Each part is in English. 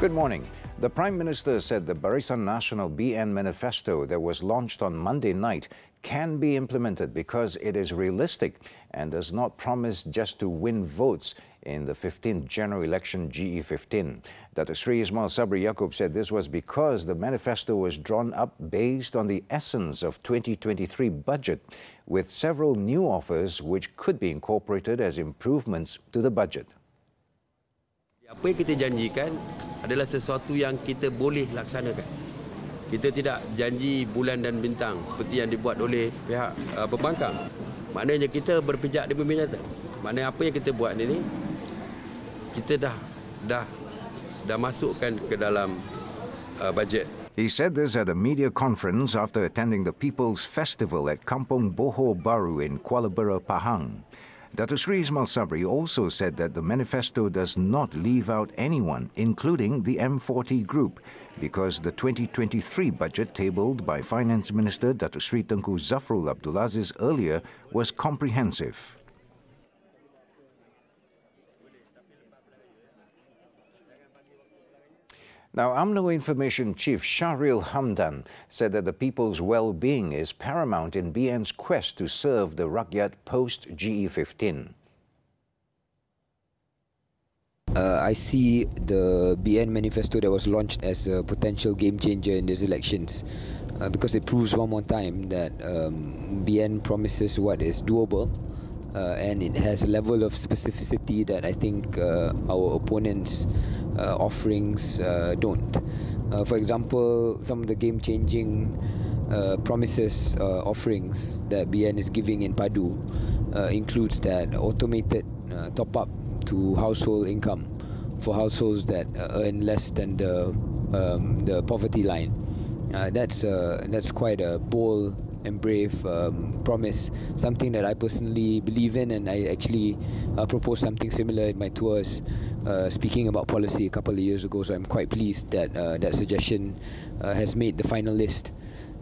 Good morning. The Prime Minister said the Barisan Nasional BN manifesto that was launched on Monday night can be implemented because it is realistic and does not promise just to win votes in the 15th general election GE15. Dr. Sri Ismail Sabri Yaakob said this was because the manifesto was drawn up based on the essence of 2023 budget, with several new offers which could be incorporated as improvements to the budget. Apa yang kita janjikan adalah sesuatu yang kita boleh laksanakan. Kita tidak janji bulan dan bintang seperti yang dibuat oleh pihak pembangkang. Maknanya kita berpijak di bumi nyata. Maknanya apa yang kita buat ini, kita dah masukkan ke dalam bajet. He said this at a media conference after attending the People's Festival at Kampung Boho Baru in Kuala Bera, Pahang. Dr. Sri Ismail Sabri also said that the manifesto does not leave out anyone, including the M40 group, because the 2023 budget tabled by Finance Minister Dr. Sri Tengku Zafrul Abdulaziz earlier was comprehensive. Now, UMNO Information Chief Shahril Hamdan said that the people's well-being is paramount in BN's quest to serve the Rakyat post-GE15. I see the BN manifesto that was launched as a potential game changer in these elections because it proves one more time that BN promises what is doable and it has a level of specificity that I think our opponents' offerings don't. For example, some of the game-changing promises, offerings that BN is giving in Padu includes that automated top-up to household income for households that earn less than the poverty line. That's quite a bold and brave promise, something that I personally believe in, and I actually proposed something similar in my tours, speaking about policy a couple of years ago, so I'm quite pleased that that suggestion has made the final list.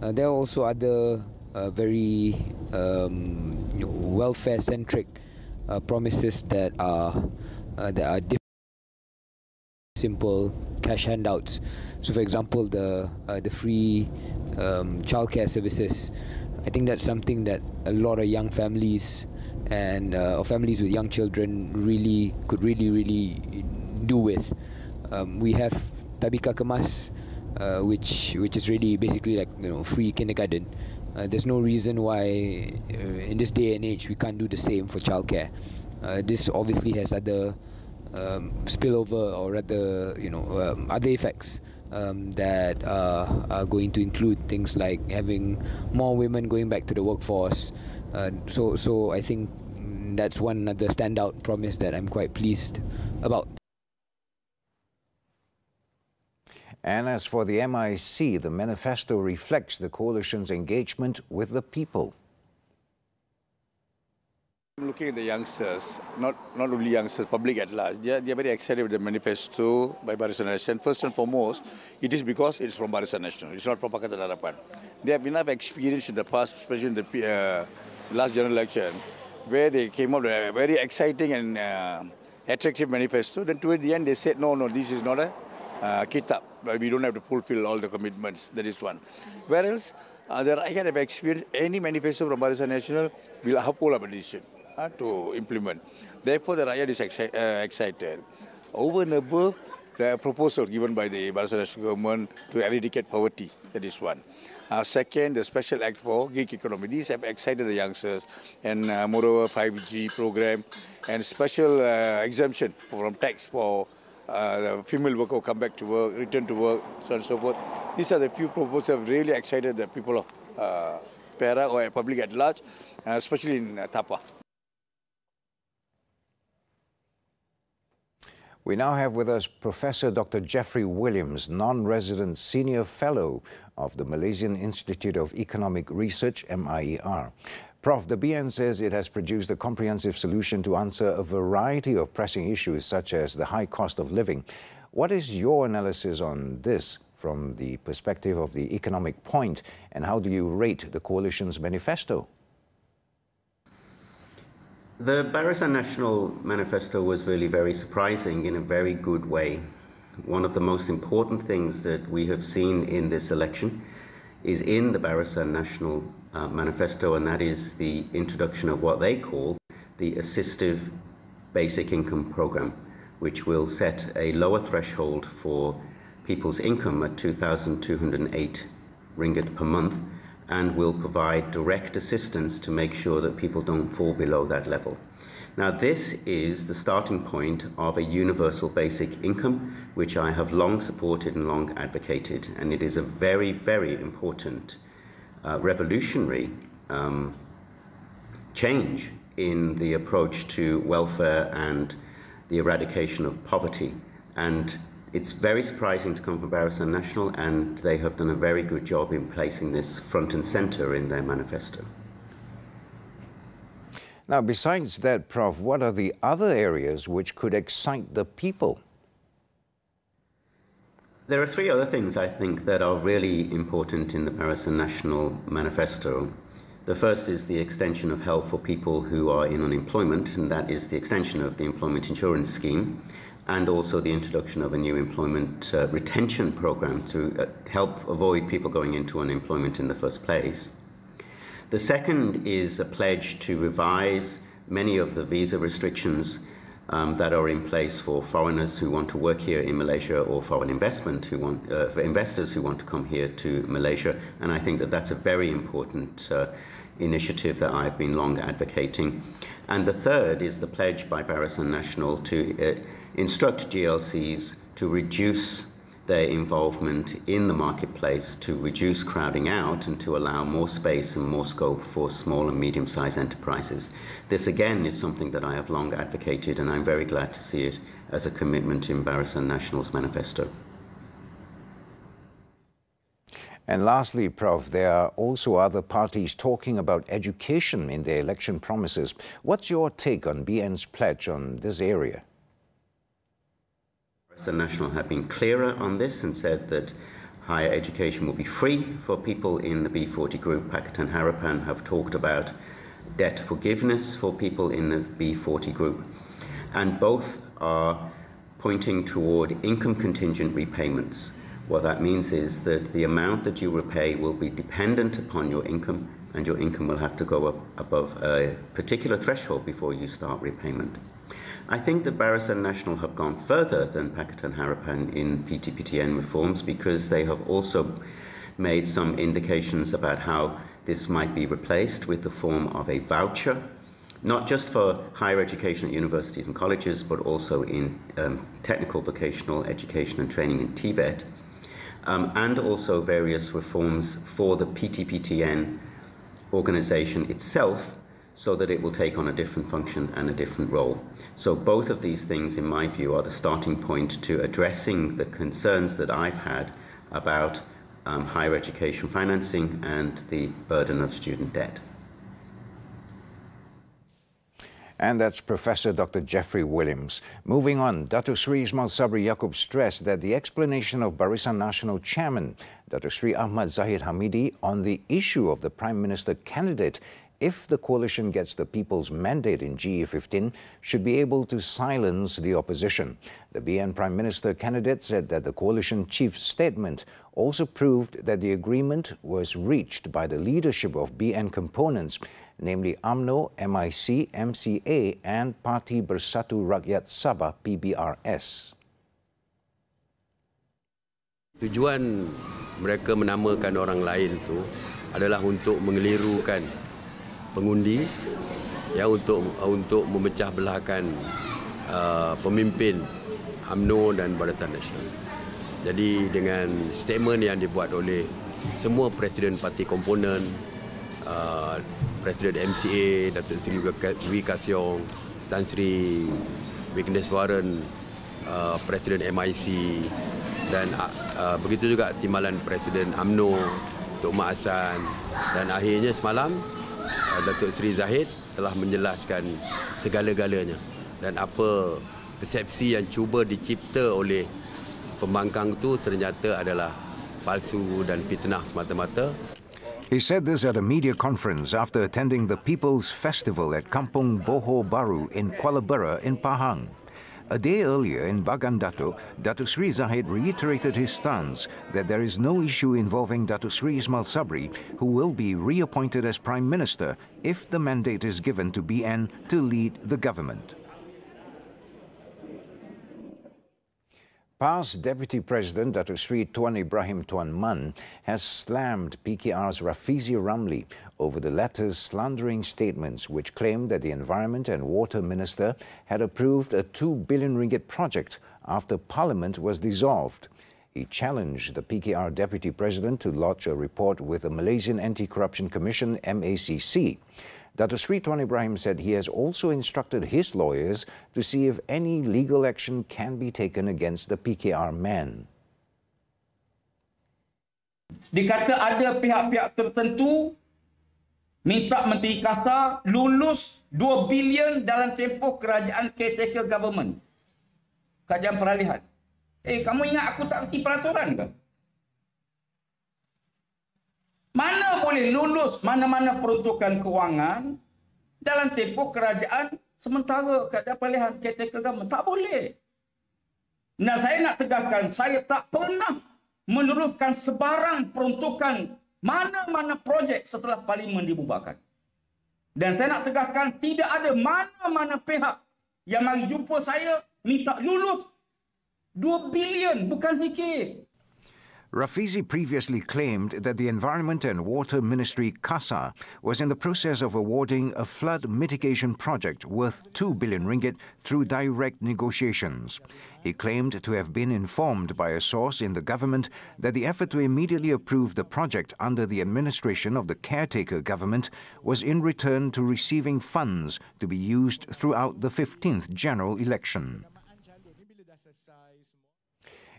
There are also other very welfare-centric promises that are simple cash handouts. So, for example, the free childcare services. I think that's something that a lot of young families and or families with young children could really do with. We have Tabika Kemas, which is really basically like free kindergarten. There's no reason why in this day and age we can't do the same for childcare. This obviously has other spillover or rather other effects that are going to include things like having more women going back to the workforce. So I think that's one other standout promise that I'm quite pleased about. And as for the MIC, the manifesto reflects the coalition's engagement with the people. Looking at the youngsters, not only youngsters, public at large, they are very excited with the manifesto by Barisan Nasional. First and foremost, it is because it's from Barisan Nasional. It's not from Pakatan Harapan. They have enough experience in the past, especially in the last general election, where they came out with a very exciting and attractive manifesto. Then toward the end, they said, no, this is not a kitab. We don't have to fulfill all the commitments. That is one. Whereas, the Rakyat have experienced any manifesto from Barisan Nasional will uphold our decision to implement. Therefore, the Rakyat is excited. Over and above the proposal given by the Barisan Nasional government to eradicate poverty, that is one. Second, the special act for gig economy. These have excited the youngsters, and moreover, 5G program and special exemption from tax for the female worker who come back to work, return to work, so on and so forth. These are the few proposals that have really excited the people of Perak or public at large, especially in Tapa. We now have with us Professor Dr. Jeffrey Williams, non-resident senior fellow of the Malaysian Institute of Economic Research, MIER. Prof, the BN says it has produced a comprehensive solution to answer a variety of pressing issues such as the high cost of living. What is your analysis on this from the perspective of the economic point, and how do you rate the coalition's manifesto? The Barisan Nasional manifesto was really very surprising in a very good way. one of the most important things that we have seen in this election is in the Barisan National Manifesto, and that is the introduction of what they call the Assistive Basic Income Program, which will set a lower threshold for people's income at 2,208 ringgit per month and will provide direct assistance to make sure that people don't fall below that level. Now, this is the starting point of a universal basic income, which I have long supported and long advocated, and it is a very, very important revolutionary change in the approach to welfare and the eradication of poverty. And it's very surprising to come from Barisan National, and they have done a very good job in placing this front and center in their manifesto. Now, besides that, Prof, what are the other areas which could excite the people? There are three other things I think that are really important in the Barisan National Manifesto. The first is the extension of help for people who are in unemployment, and that is the extension of the employment insurance scheme, and also the introduction of a new employment retention program to help avoid people going into unemployment in the first place. The second is a pledge to revise many of the visa restrictions that are in place for foreigners who want to work here in Malaysia, or foreign investment for investors who want to come here to Malaysia. And I think that that's a very important initiative that I've been long advocating. And the third is the pledge by Barisan National to instruct GLCs to reduce their involvement in the marketplace, to reduce crowding out and to allow more space and more scope for small and medium-sized enterprises. This again is something that I have long advocated, and I'm very glad to see it as a commitment in Barisan National's manifesto. And lastly, Prof, there are also other parties talking about education in their election promises. What's your take on BN's pledge on this area? The National have been clearer on this and said that higher education will be free for people in the B40 group. Pakatan Harapan have talked about debt forgiveness for people in the B40 group. And both are pointing toward income contingent repayments. What that means is that the amount that you repay will be dependent upon your income, and your income will have to go up above a particular threshold before you start repayment. I think that Barisan National have gone further than Pakatan Harapan in PTPTN reforms, because they have also made some indications about how this might be replaced with the form of a voucher, not just for higher education at universities and colleges, but also in technical vocational education and training in TVET, and also various reforms for the PTPTN organization itself, so that it will take on a different function and a different role. So both of these things, in my view, are the starting point to addressing the concerns that I've had about higher education financing and the burden of student debt. And that's Professor Dr. Jeffrey Williams. Moving on, Datuk Sri Ismail Sabri Yaakob stressed that the explanation of Barisan National Chairman, Datuk Sri Ahmad Zahid Hamidi, on the issue of the Prime Minister candidate, if the coalition gets the people's mandate in GE15, should be able to silence the opposition. The BN Prime Minister candidate said that the coalition chief's statement also proved that the agreement was reached by the leadership of BN components, namely UMNO, MIC, MCA and Parti Bersatu Rakyat Sabah PBRS. Tujuan mereka menamakan orang lain itu adalah untuk mengelirukan pengundi, yang untuk memecah belahkan pemimpin UMNO dan Barisan Nasional. Jadi dengan statement yang dibuat oleh semua presiden parti komponen, Presiden MCA, Datuk Seri Dwi Kasyong, Tan Sri Vigneswaran, Presiden MIC, dan begitu juga timbalan Presiden UMNO, Tok Mak Hassan, dan akhirnya semalam Datuk Seri Zahid telah menjelaskan segala-galanya dan apa persepsi yang cuba dicipta oleh pembangkang itu ternyata adalah palsu dan fitnah semata-mata. He said this at a media conference after attending the People's Festival at Kampung Boho Baru in Kuala Bera in Pahang. A day earlier in Bagan Datuk, Datuk Sri Zahid reiterated his stance that there is no issue involving Datuk Sri Ismail Sabri, who will be reappointed as Prime Minister if the mandate is given to BN to lead the government. Past Deputy President Datuk Sri Tuan Ibrahim Tuan has slammed PKR's Rafizi Ramli over the latter's slandering statements which claimed that the Environment and Water Minister had approved a 2 billion ringgit project after Parliament was dissolved. He challenged the PKR Deputy President to lodge a report with the Malaysian Anti-Corruption Commission MACC. Datuk Sri Tuan Ibrahim said he has also instructed his lawyers to see if any legal action can be taken against the PKR man. Dikata ada pihak-pihak tertentu minta Menteri Kasar lulus 2 bilion dalam tempoh kerajaan caretaker government. Kerajaan peralihan. Kamu ingat aku tak erti peraturan ke? Mana boleh lulus mana-mana peruntukan kewangan dalam tempoh kerajaan sementara kerajaan peralihan caretaker government? Tak boleh. Nah, saya nak tegaskan, saya tak pernah meluluskan sebarang peruntukan mana-mana projek setelah Parlimen dibubarkan. Dan saya nak tegaskan, tidak ada mana-mana pihak yang mari jumpa saya minta lulus 2 bilion, bukan sikit. Rafizi previously claimed that the Environment and Water Ministry CASA was in the process of awarding a flood mitigation project worth 2 billion ringgit through direct negotiations. He claimed to have been informed by a source in the government that the effort to immediately approve the project under the administration of the caretaker government was in return to receiving funds to be used throughout the 15th general election.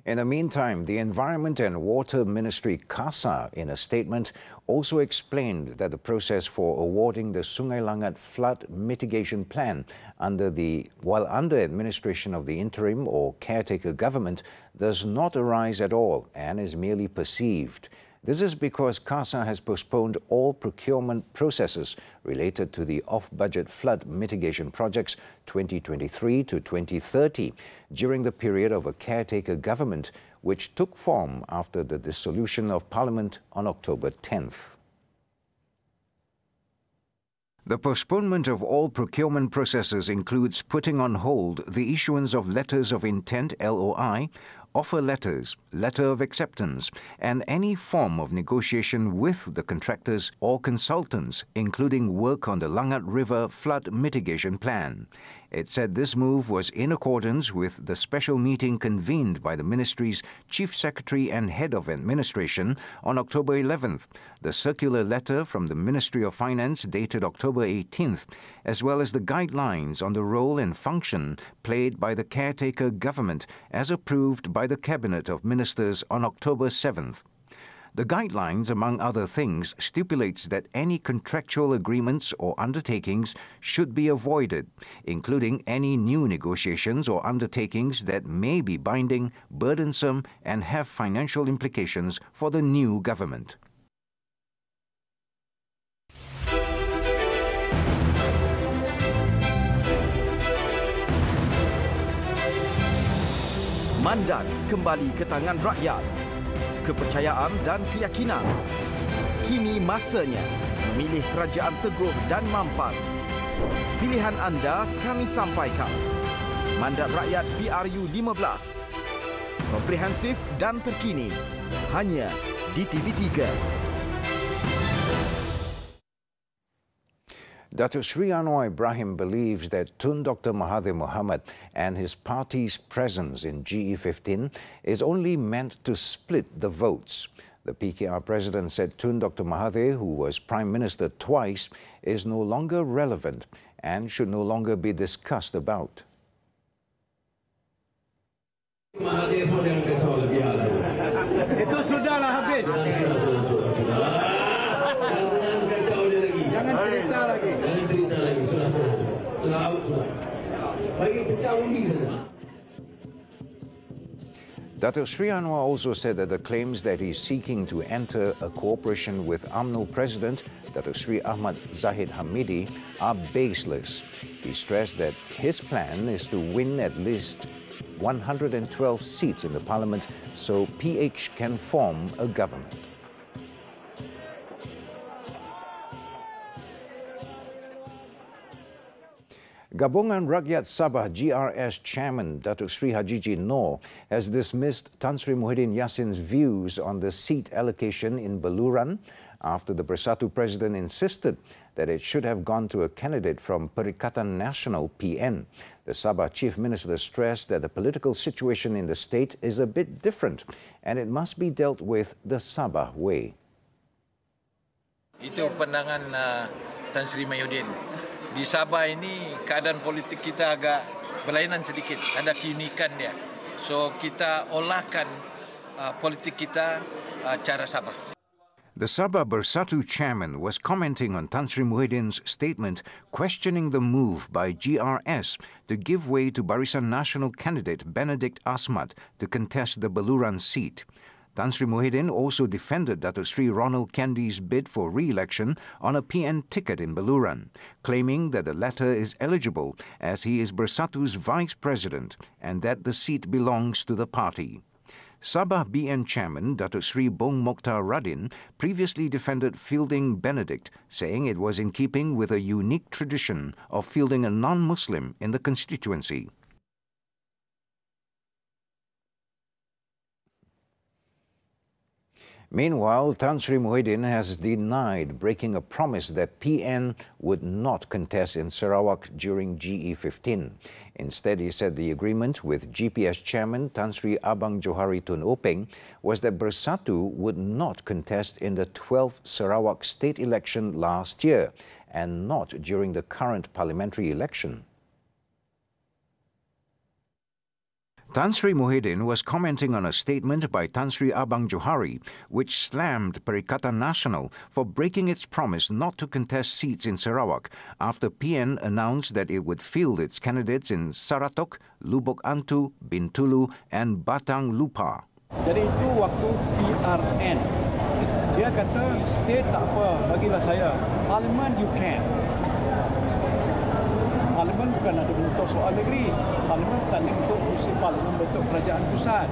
In the meantime, the Environment and Water Ministry CASA, in a statement, also explained that the process for awarding the Sungai Langat flood mitigation plan while under administration of the interim or caretaker government does not arise at all and is merely perceived. This is because CASA has postponed all procurement processes related to the off-budget flood mitigation projects 2023 to 2030 during the period of a caretaker government, which took form after the dissolution of Parliament on October 10th. The postponement of all procurement processes includes putting on hold the issuance of letters of intent (LOI), offer letters, letter of acceptance, and any form of negotiation with the contractors or consultants, including work on the Langat River flood mitigation plan. It said this move was in accordance with the special meeting convened by the Ministry's Chief Secretary and Head of Administration on October 11th, the circular letter from the Ministry of Finance dated October 18th, as well as the guidelines on the role and function played by the caretaker government as approved by the Cabinet of Ministers on October 7th. The guidelines, among other things, stipulates that any contractual agreements or undertakings should be avoided, including any new negotiations or undertakings that may be binding, burdensome, and have financial implications for the new government. Mandat kembali ke tangan rakyat. Kepercayaan dan keyakinan. Kini masanya memilih kerajaan teguh dan mampan. Pilihan anda kami sampaikan. Mandat Rakyat PRU 15. Komprehensif dan terkini. Hanya di TV3. Datuk Sri Anwar Ibrahim believes that Tun Dr. Mahathir Mohamad and his party's presence in GE15 is only meant to split the votes. The PKR president said Tun Dr. Mahathir, who was Prime Minister twice, is no longer relevant and should no longer be discussed about. Mahathir pun yang kacau lebih alam. Itu sudahlah habis. Jangan cerita lagi. Jangan cerita lagi. Sudah out sudah. Bagi pecah undi saja. Datuk Sri Anwar also said that the claims that he's seeking to enter a cooperation with UMNO President Datuk Sri Ahmad Zahid Hamidi are baseless. He stressed that his plan is to win at least 112 seats in the parliament so PH can form a government. Gabungan Rakyat Sabah GRS Chairman Datuk Sri Hajiji Noor has dismissed Tan Sri Muhyiddin Yassin's views on the seat allocation in Beluran after the Bersatu President insisted that it should have gone to a candidate from Perikatan Nasional PN. The Sabah Chief Minister stressed that the political situation in the state is a bit different and it must be dealt with the Sabah way. Itu pandangan Tan Sri Muhyiddin. Di Sabah ini keadaan politik kita agak berlainan sedikit, ada keunikan dia. So kita olahkan politik kita cara Sabah. The Sabah Bersatu chairman was commenting on Tan Sri Muhyiddin's statement questioning the move by GRS to give way to Barisan Nasional candidate Benedict Asmat to contest the Beluran seat. Tan Sri Muhyiddin also defended Datuk Sri Ronald Kendi's bid for re-election on a PN ticket in Beluran, claiming that the latter is eligible as he is Bersatu's vice president and that the seat belongs to the party. Sabah BN chairman Datuk Sri Bong Mokhtar Radin previously defended fielding Benedict, saying it was in keeping with a unique tradition of fielding a non-Muslim in the constituency. Meanwhile, Tan Sri Muhyiddin has denied breaking a promise that PN would not contest in Sarawak during GE15. Instead, he said the agreement with GPS chairman Tan Sri Abang Johari Tun Openg was that Bersatu would not contest in the 12th Sarawak state election last year and not during the current parliamentary election. Tan Sri Muhyiddin was commenting on a statement by Tan Sri Abang Johari, which slammed Perikatan Nasional for breaking its promise not to contest seats in Sarawak after PN announced that it would field its candidates in Saratok, Lubuk Antu, Bintulu and Batang Lupa. Jadi itu waktu PRN. Dia kata, state tak apa, bagilah saya. Parlimen you can. Parlimen bukan ada bentuk soal negeri. Parlimen tak bentuk kursi parlimen bentuk kerajaan pusat.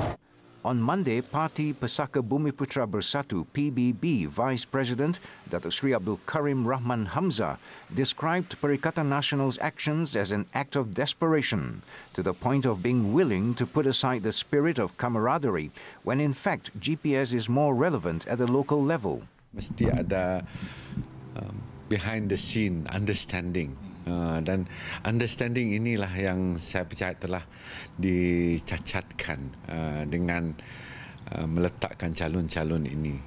On Monday, Parti Pesaka Bumiputra Bersatu PBB Vice President Datuk Sri Abdul Karim Rahman Hamzah described Perikatan Nasional's actions as an act of desperation to the point of being willing to put aside the spirit of camaraderie when in fact GPS is more relevant at the local level. Mesti ada behind the scene understanding. Dan understanding inilah yang saya percaya telah dicacatkan dengan meletakkan calon-calon ini.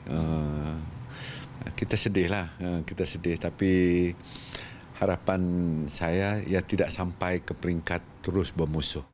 Kita sedih tapi harapan saya ia tidak sampai ke peringkat terus bermusuh.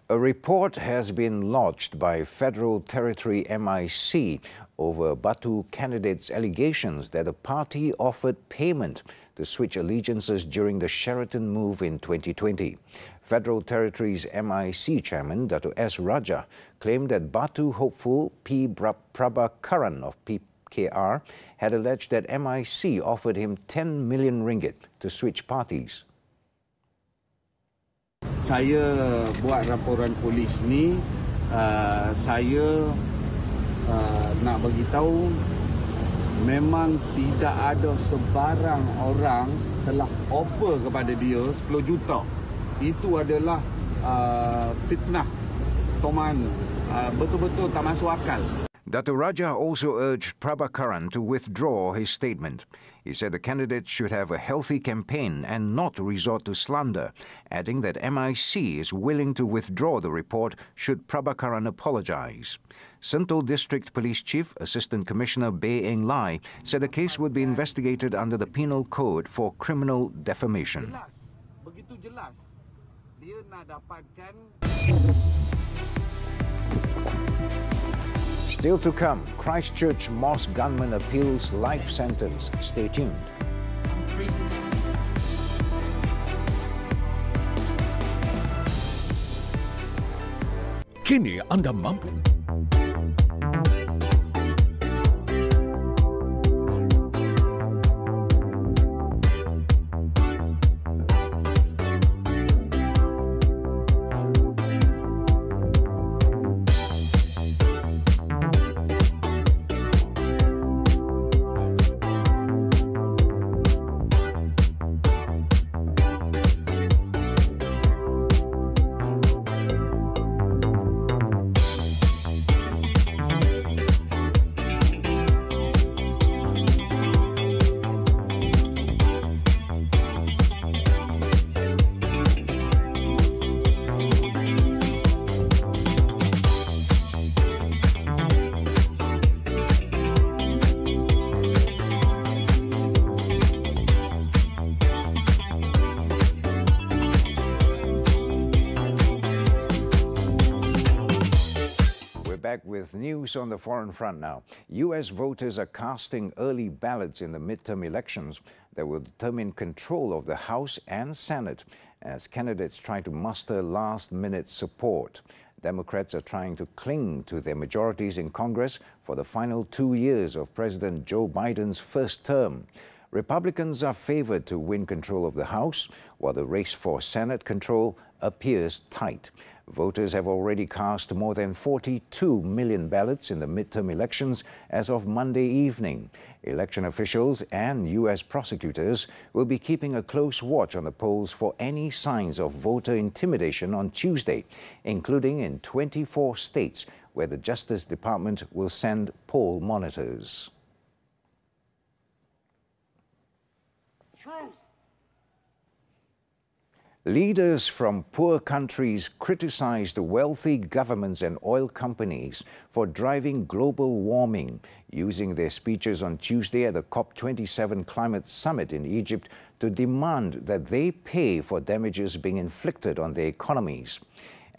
A report has been lodged by Federal Territory MACC over Batu candidates' allegations that the party offered payment to switch allegiances during the Sheraton move in 2020. Federal Territory's MACC chairman, Dato' S. Raja, claimed that Batu hopeful P. Prabhakaran of PKR had alleged that MACC offered him 10 million ringgit to switch parties. Saya buat laporan polis ni, saya nak bagi tahu memang tidak ada sebarang orang telah offer kepada dia 10 juta. Itu adalah fitnah, toman, betul-betul tak masuk akal. Dato' Raja also urged Prabhakaran to withdraw his statement. He said the candidate should have a healthy campaign and not resort to slander, adding that MACC is willing to withdraw the report should Prabhakaran apologize. Sentul District Police Chief Assistant Commissioner Bae Eng Lai said the case would be investigated under the Penal Code for criminal defamation. Begitu jelas, dia nak dapatkan. Still to come, Christchurch mosque gunman appeals life sentence. Stay tuned. Kini anda mampu. Back with news on the foreign front now. U.S. voters are casting early ballots in the midterm elections that will determine control of the House and Senate as candidates try to muster last-minute support. Democrats are trying to cling to their majorities in Congress for the final 2 years of President Joe Biden's first term. Republicans are favored to win control of the House, while the race for Senate control appears tight. Voters have already cast more than 42 million ballots in the midterm elections as of Monday evening. Election officials and U.S. prosecutors will be keeping a close watch on the polls for any signs of voter intimidation on Tuesday, including in 24 states where the Justice Department will send poll monitors. Leaders from poor countries criticized wealthy governments and oil companies for driving global warming, using their speeches on Tuesday at the COP27 climate summit in Egypt to demand that they pay for damages being inflicted on their economies.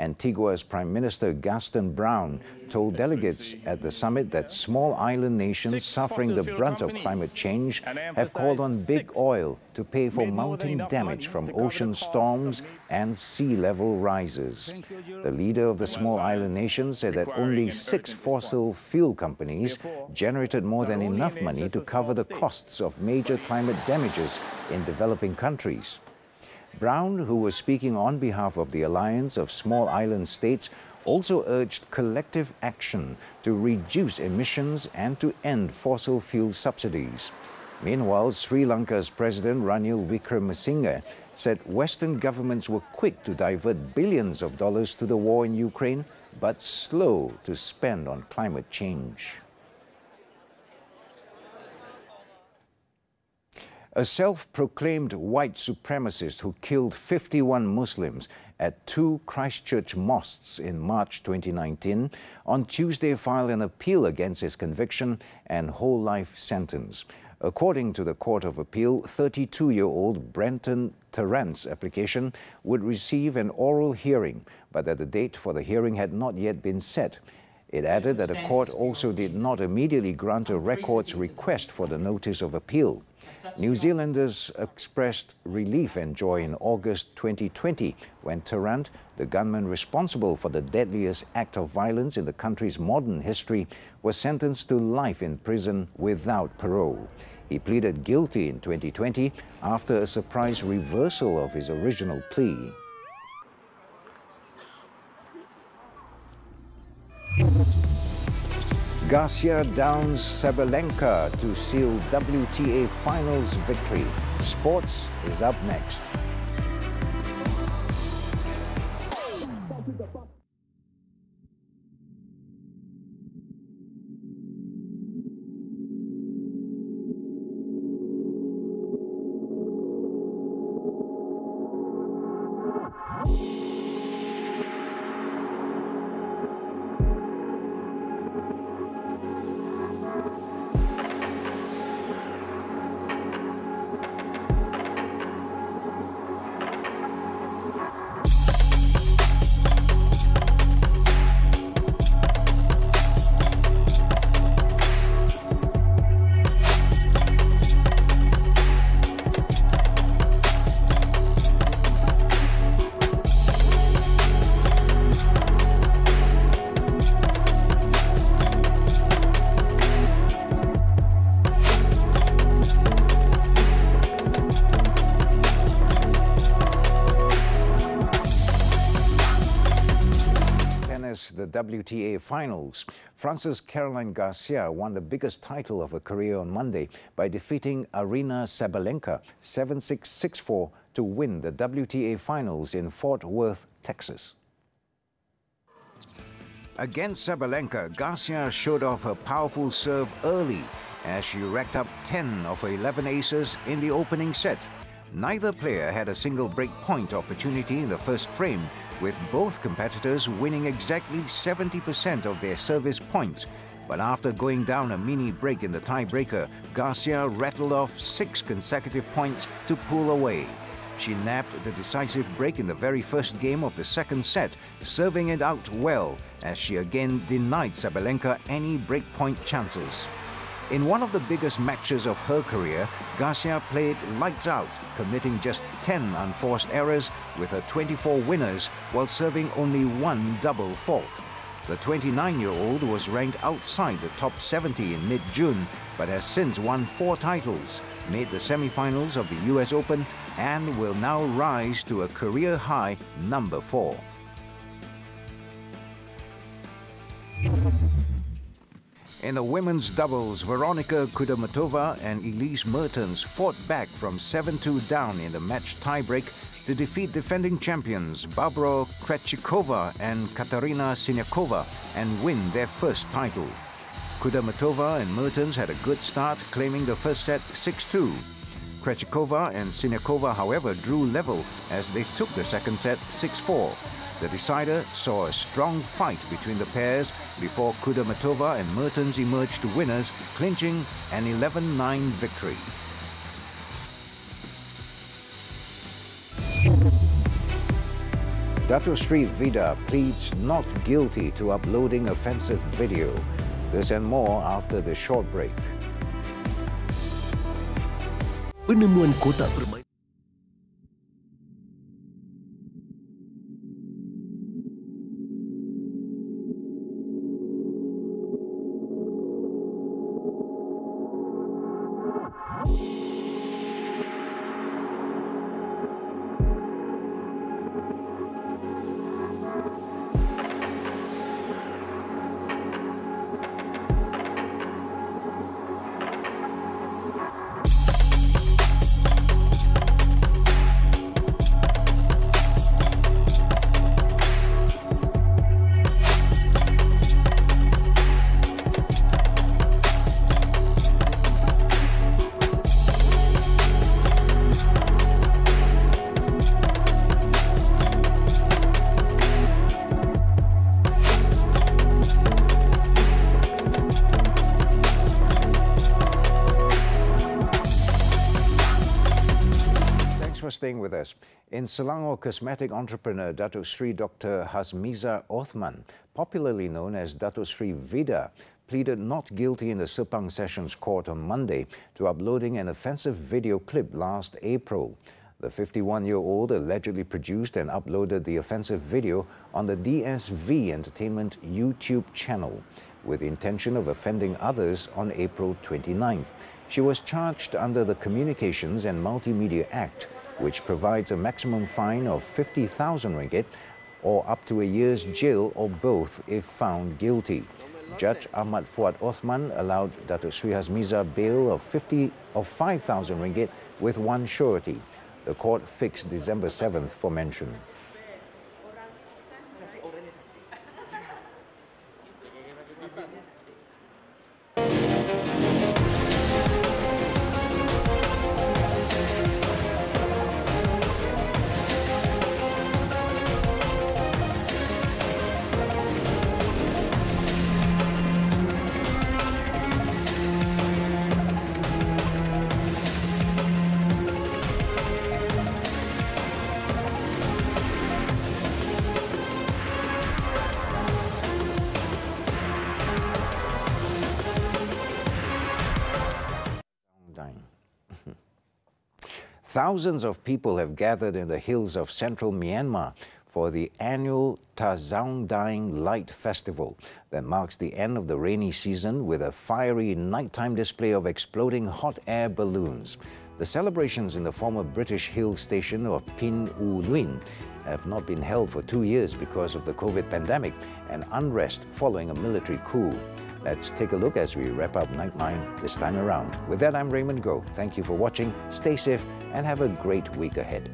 Antigua's Prime Minister Gaston Brown told delegates at the summit that small island nations suffering the brunt of climate change have called on big oil to pay for mounting damage from ocean storms and sea level rises. The leader of the small island nation said that only 6 fossil fuel companies generated more than enough money to cover the costs of major climate damages in developing countries. Brown, who was speaking on behalf of the Alliance of Small Island States, also urged collective action to reduce emissions and to end fossil fuel subsidies. Meanwhile, Sri Lanka's President Ranil Wickremesinghe said Western governments were quick to divert billions of dollars to the war in Ukraine, but slow to spend on climate change. A self-proclaimed white supremacist who killed 51 Muslims at 2 Christchurch mosques in March 2019 on Tuesday filed an appeal against his conviction and whole life sentence. According to the Court of Appeal, 32-year-old Brenton Tarrant's application would receive an oral hearing, but that the date for the hearing had not yet been set. It added that the court also did not immediately grant a records request for the notice of appeal. New Zealanders expressed relief and joy in August 2020 when Tarrant, the gunman responsible for the deadliest act of violence in the country's modern history, was sentenced to life in prison without parole. He pleaded guilty in 2020 after a surprise reversal of his original plea. Garcia downs Sabalenka to seal WTA Finals victory. Sports is up next. tennis, the WTA Finals. France's Caroline Garcia won the biggest title of her career on Monday by defeating Aryna Sabalenka 7-6, 6-4 to win the WTA Finals in Fort Worth, Texas. Against Sabalenka, Garcia showed off her powerful serve early as she racked up 10 of her 11 aces in the opening set. Neither player had a single break point opportunity in the first frame, with both competitors winning exactly 70% of their service points. But after going down a mini break in the tiebreaker, Garcia rattled off 6 consecutive points to pull away. She nabbed the decisive break in the very first game of the second set, serving it out well as she again denied Sabalenka any breakpoint chances. In one of the biggest matches of her career, Garcia played lights out, committing just 10 unforced errors with her 24 winners while serving only 1 double fault. The 29-year-old was ranked outside the top 70 in mid-June, but has since won 4 titles, made the semi-finals of the US Open, and will now rise to a career-high number 4. In the women's doubles, Veronika Kudermetova and Elise Mertens fought back from 7-2 down in the match tiebreak to defeat defending champions Barbara Krejcikova and Katarina Siniakova and win their first title. Kudermetova and Mertens had a good start, claiming the first set 6-2. Krejcikova and Siniakova, however, drew level as they took the second set 6-4. The decider saw a strong fight between the pairs before Kudermetova and Mertens emerged winners, clinching an 11-9 victory. Dato Sri Vida pleads not guilty to uploading offensive video. This and more after the short break. Penemuan kotak permainan. Staying with us. In Selangor, cosmetic entrepreneur Dato Sri Dr. Hasmiza Othman, popularly known as Dato Sri Vida, pleaded not guilty in the Sepang Sessions Court on Monday to uploading an offensive video clip last April. The 51-year-old allegedly produced and uploaded the offensive video on the DSV Entertainment YouTube channel with the intention of offending others on April 29th. She was charged under the Communications and Multimedia Act, which provides a maximum fine of 50,000 ringgit or up to a year's jail or both if found guilty. Judge Ahmad Fuad Othman allowed Dato Sri Hasmiza bail of 5,000 ringgit with one surety. The court fixed December 7th for mention. Thousands of people have gathered in the hills of central Myanmar for the annual Tazongdang Light Festival that marks the end of the rainy season with a fiery nighttime display of exploding hot air balloons. The celebrations in the former British Hill station of Pin U Luin have not been held for 2 years because of the COVID pandemic and unrest following a military coup. Let's take a look as we wrap up Nightline this time around. With that, I'm Raymond Go. Thank you for watching, stay safe, and have a great week ahead.